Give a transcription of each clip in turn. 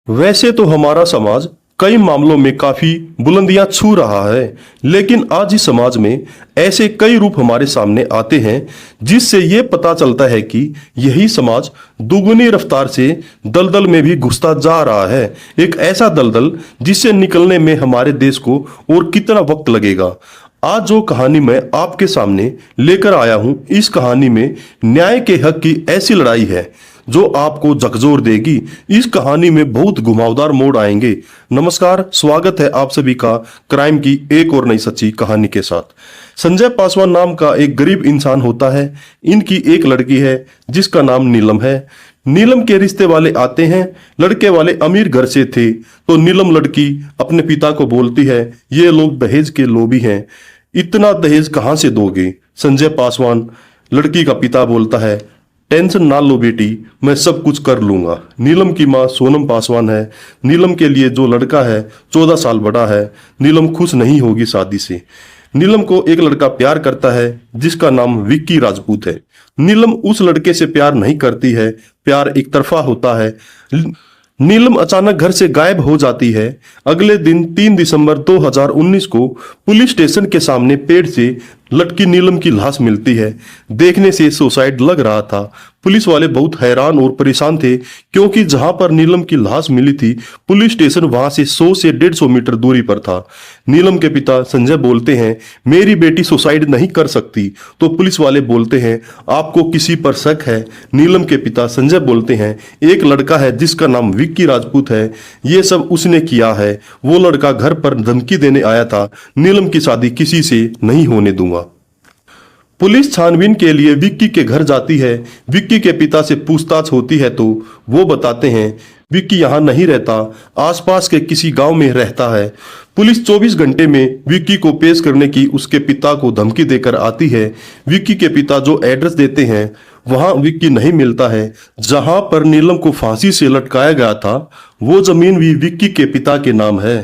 वैसे तो हमारा समाज कई मामलों में काफी बुलंदियां छू रहा है, लेकिन आज इस समाज में ऐसे कई रूप हमारे सामने आते हैं जिससे ये पता चलता है कि यही समाज दुगनी रफ्तार से दलदल में भी घुसता जा रहा है। एक ऐसा दलदल जिससे निकलने में हमारे देश को और कितना वक्त लगेगा। आज जो कहानी मैं आपके सामने लेकर आया हूं, इस कहानी में न्याय के हक की ऐसी लड़ाई है जो आपको झकझोर देगी। इस कहानी में बहुत घुमावदार मोड़ आएंगे। नमस्कार, स्वागत है आप सभी का क्राइम की एक और नई सच्ची कहानी के साथ। संजय पासवान नाम का एक गरीब इंसान होता है। इनकी एक लड़की है जिसका नाम नीलम है। नीलम के रिश्ते वाले आते हैं। लड़के वाले अमीर घर से थे, तो नीलम लड़की अपने पिता को बोलती है, ये लोग दहेज के लोभी हैं, इतना दहेज कहां से दोगे। संजय पासवान लड़की का पिता बोलता है, टेंशन ना लो बेटी, मैं सब कुछ कर लूंगा। नीलम की माँ सोनम पासवान है। नीलम के लिए जो लड़का है 14 साल बड़ा है। नीलम खुश नहीं होगी शादी से। नीलम को एक लड़का प्यार करता है जिसका नाम विक्की राजपूत है। नीलम उस लड़के से प्यार नहीं करती है, प्यार एक तरफा होता है। नीलम अचानक घर से गायब हो जाती है। अगले दिन 3 दिसंबर 2019 को पुलिस स्टेशन के सामने पेड़ से लटकी नीलम की लाश मिलती है। देखने से सुसाइड लग रहा था। पुलिस वाले बहुत हैरान और परेशान थे, क्योंकि जहां पर नीलम की लाश मिली थी पुलिस स्टेशन वहां से 100 से 150 मीटर दूरी पर था। नीलम के पिता संजय बोलते हैं, मेरी बेटी सुसाइड नहीं कर सकती। तो पुलिस वाले बोलते हैं, आपको किसी पर शक है? नीलम के पिता संजय बोलते हैं, एक लड़का है जिसका नाम विक्की राजपूत है, ये सब उसने किया है। वो लड़का घर पर धमकी देने आया था, नीलम की शादी किसी से नहीं होने दूंगा। पुलिस छानबीन के लिए विक्की के घर जाती है। विक्की के पिता से पूछताछ होती है तो वो बताते हैं विक्की यहाँ नहीं रहता, आसपास के किसी गांव में रहता है। पुलिस 24 घंटे में विक्की को पेश करने की उसके पिता को धमकी देकर आती है। विक्की के पिता जो एड्रेस देते हैं वहां विक्की नहीं मिलता है। जहां पर नीलम को फांसी से लटकाया गया था वो जमीन भी विक्की के पिता के नाम है।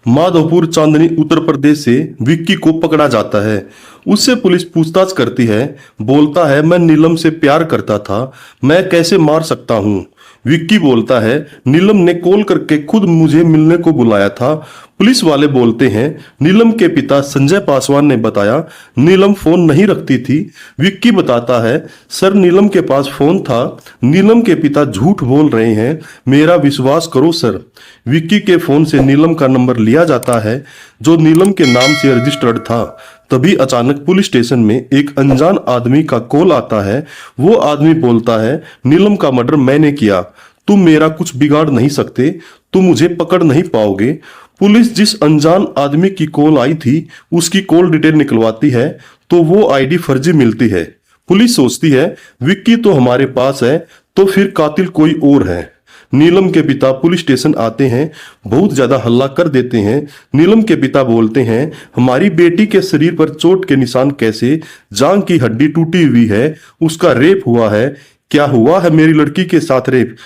माधोपुर चांदनी उत्तर प्रदेश से विक्की को पकड़ा जाता है। उससे पुलिस पूछताछ करती है। बोलता है, मैं नीलम से प्यार करता था, मैं कैसे मार सकता हूँ। विक्की बोलता है, नीलम ने कॉल करके खुद मुझे मिलने को बुलाया था। पुलिस वाले बोलते हैं, नीलम के पिता संजय पासवान ने बताया नीलम फोन नहीं रखती थी। विक्की बताता है, सर नीलम के पास फोन था। नीलम के पिता झूठ बोल रहे हैं, मेरा विश्वास करो सर। विक्की के फोन से नीलम का नंबर लिया जाता है जो नीलम के नाम से रजिस्टर्ड था। तभी अचानक पुलिस स्टेशन में एक अनजान आदमी का कॉल आता है। वो आदमी बोलता है, नीलम का मर्डर मैंने किया, तुम मेरा कुछ बिगाड़ नहीं सकते, तुम मुझे पकड़ नहीं पाओगे। पुलिस जिस अनजान आदमी की कॉल आई थी उसकी कॉल डिटेल निकलवाती है तो वो आईडी फर्जी मिलती है। पुलिस सोचती है विक्की तो हमारे पास है, तो फिर कातिल कोई और है। नीलम के पिता पुलिस स्टेशन आते हैं, बहुत ज्यादा हल्ला कर देते हैं। नीलम के पिता बोलते हैं, हमारी बेटी के शरीर पर चोट के निशान कैसे? जांघ की हड्डी टूटी हुई है, उसका रेप हुआ है। क्या हुआ है मेरी लड़की के साथ रेप?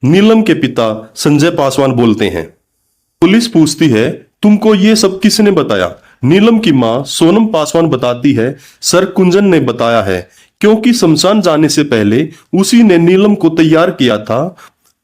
नीलम के पिता संजय पासवान बोलते हैं। पुलिस पूछती है, तुमको ये सब किसने बताया? नीलम की मां सोनम पासवान बताती है, सर कुंजन ने बताया है, क्योंकि शमशान जाने से पहले उसी ने नीलम को तैयार किया था।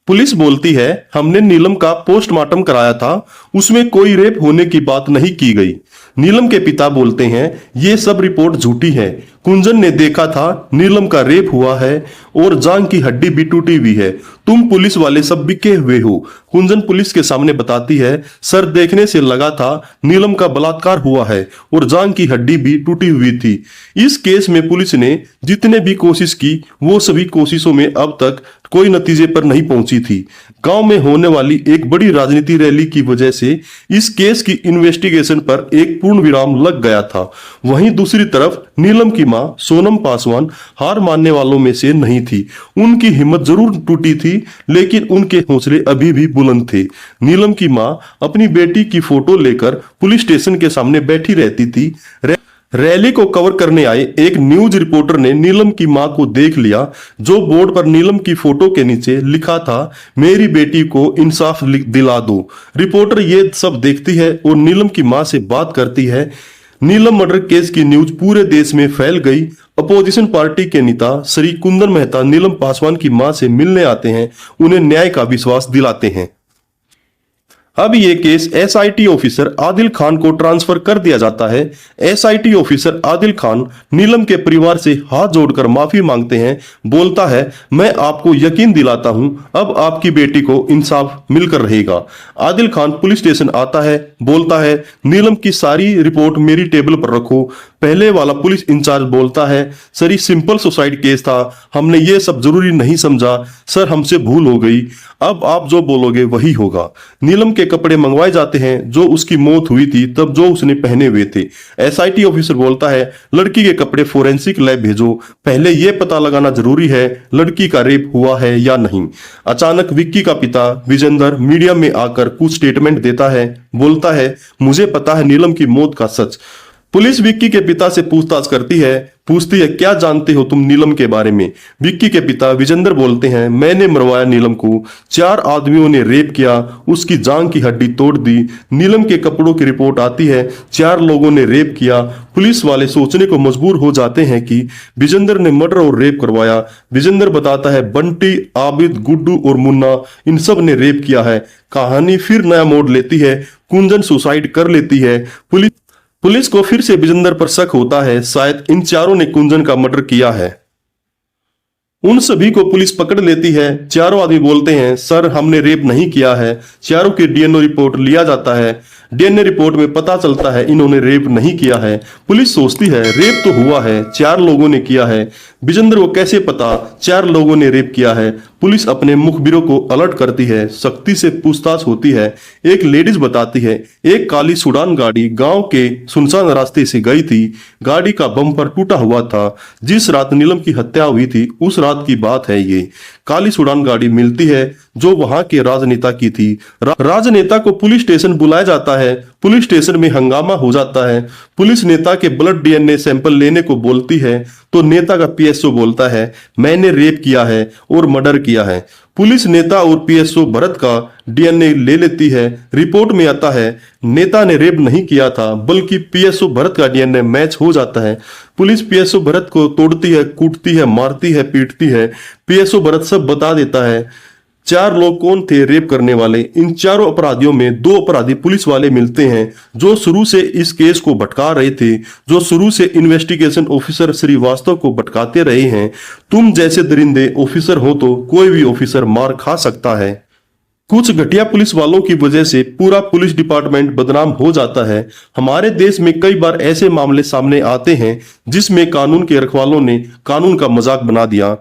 पुलिस बोलती है, हमने नीलम का पोस्टमार्टम कराया था, उसमें कोई रेप होने की बात नहीं की गई। नीलम के पिता बोलते हैं, ये सब रिपोर्ट झूठी है। कुंजन ने देखा था नीलम का रेप हुआ है और जांघ की हड्डी भी टूटी हुई है। तुम पुलिस वाले सब बिके हुए हो। कुंजन पुलिस के सामने बताती है, सर देखने से लगा था नीलम का बलात्कार हुआ है और जांघ की हड्डी भी टूटी हुई थी। इस केस में पुलिस ने जितने भी कोशिश की वो सभी कोशिशों में अब तक कोई नतीजे पर नहीं पहुंची थी। गांव में होने वाली एक बड़ी राजनीति रैली की वजह से इस केस की इन्वेस्टिगेशन पर एक पूर्ण विराम लग गया था। वहीं दूसरी तरफ नीलम की मां सोनम पासवान हार मानने वालों में से नहीं थी। उनकी हिम्मत जरूर टूटी थी, लेकिन उनके हौसले अभी भी बुलंद थे। नीलम की मां अपनी बेटी की फोटो लेकर पुलिस स्टेशन के सामने बैठी रहती थी। रैली को कवर करने आए एक न्यूज रिपोर्टर ने नीलम की मां को देख लिया, जो बोर्ड पर नीलम की फोटो के नीचे लिखा था, मेरी बेटी को इंसाफ दिला दो। रिपोर्टर ये सब देखती है और नीलम की मां से बात करती है। नीलम मर्डर केस की न्यूज पूरे देश में फैल गई। अपोजिशन पार्टी के नेता श्री कुंदन मेहता नीलम पासवान की मां से मिलने आते हैं, उन्हें न्याय का विश्वास दिलाते हैं। अब ये case SIT officer Adil Khan को ट्रांसफर कर दिया जाता है। एसआईटी ऑफिसर आदिल खान नीलम के परिवार से हाथ जोड़कर माफी मांगते हैं। बोलता है, मैं आपको यकीन दिलाता हूं, अब आपकी बेटी को इंसाफ मिलकर रहेगा। आदिल खान पुलिस स्टेशन आता है, बोलता है, नीलम की सारी रिपोर्ट मेरी टेबल पर रखो। पहले वाला पुलिस इंचार्ज बोलता है, सर ये सिंपल सुसाइड केस था, हमने ये सब जरूरी नहीं समझा, सर हमसे भूल हो गई, अब आप जो बोलोगे वही होगा। नीलम के कपड़े मंगवाए जाते हैं जो उसकी मौत हुई थी तब जो उसने पहने हुए थे। एसआईटी ऑफिसर बोलता है, लड़की के कपड़े फोरेंसिक लैब भेजो, पहले यह पता लगाना जरूरी है लड़की का रेप हुआ है या नहीं। अचानक विक्की का पिता विजेंदर मीडिया में आकर कुछ स्टेटमेंट देता है, बोलता है, मुझे पता है नीलम की मौत का सच। पुलिस विक्की के पिता से पूछताछ करती है, पूछती है, क्या जानते हो तुम नीलम के बारे में। विक्की के पिता विजेंदर बोलते हैं, मैंने मरवाया नीलम को, 4 आदमियों ने रेप किया, उसकी जांग की हड्डी तोड़ दी। नीलम के कपड़ों की रिपोर्ट आती है, 4 लोगों ने रेप किया। पुलिस वाले सोचने को मजबूर हो जाते हैं कि विजेंदर ने मर्डर और रेप करवाया। विजेंदर बताता है, बंटी, आबिद, गुड्डू और मुन्ना इन सब ने रेप किया है। कहानी फिर नया मोड़ लेती है, कुंजन सुसाइड कर लेती है। पुलिस को फिर से विजेंदर पर शक होता है, शायद इन चारों ने कुंजन का मर्डर किया है। उन सभी को पुलिस पकड़ लेती है। चारों आदमी बोलते हैं, सर हमने रेप नहीं किया है। चारों की डीएनए रिपोर्ट लिया जाता है। डीएनए रिपोर्ट में पता चलता है इन्होंने रेप नहीं किया है। पुलिस सोचती है रेप तो हुआ है, 4 लोगों ने किया है। विजेंद्र को कैसे पता 4 लोगों ने रेप किया है। पुलिस अपने मुखबिरों को अलर्ट करती है, सख्ती से पूछताछ होती है। एक लेडीज बताती है, एक काली सुडान गाड़ी गांव के सुनसान रास्ते से गई थी। गाड़ी का बम्पर टूटा हुआ था। जिस रात नीलम की हत्या हुई थी उस रात की बात है ये। काली सुडान गाड़ी मिलती है जो वहां के राजनेता की थी। राजनेता को पुलिस स्टेशन बुलाया जाता है। पुलिस स्टेशन में हंगामा हो जाता है। पुलिस नेता के ब्लड डीएनए सैंपल लेने को बोलती है तो नेता का पीएसओ बोलता है, मैंने रेप किया है और मर्डर किया है। पुलिस नेता और पीएसओ भरत का डीएनए ले लेती है। रिपोर्ट में आता है नेता ने रेप नहीं किया था बल्कि पीएसओ भरत का डीएनए मैच हो जाता है। पुलिस पीएसओ भरत को तोड़ती है, कूटती है, मारती है, पीटती है। पीएसओ भरत सब बता देता है। 4 लोग कौन थे रेप करने वाले। इन चारों अपराधियों में 2 अपराधी पुलिस वाले मिलते हैं जो शुरू से इस केस को भटका रहे थे, जो शुरू से इन्वेस्टिगेशन ऑफिसर श्रीवास्तव को भटकाते रहे हैं। तुम जैसे दरिंदे ऑफिसर हो तो कोई भी ऑफिसर मार खा सकता है। कुछ घटिया पुलिस वालों की वजह से पूरा पुलिस डिपार्टमेंट बदनाम हो जाता है। हमारे देश में कई बार ऐसे मामले सामने आते हैं जिसमें कानून के रखवालों ने कानून का मजाक बना दिया।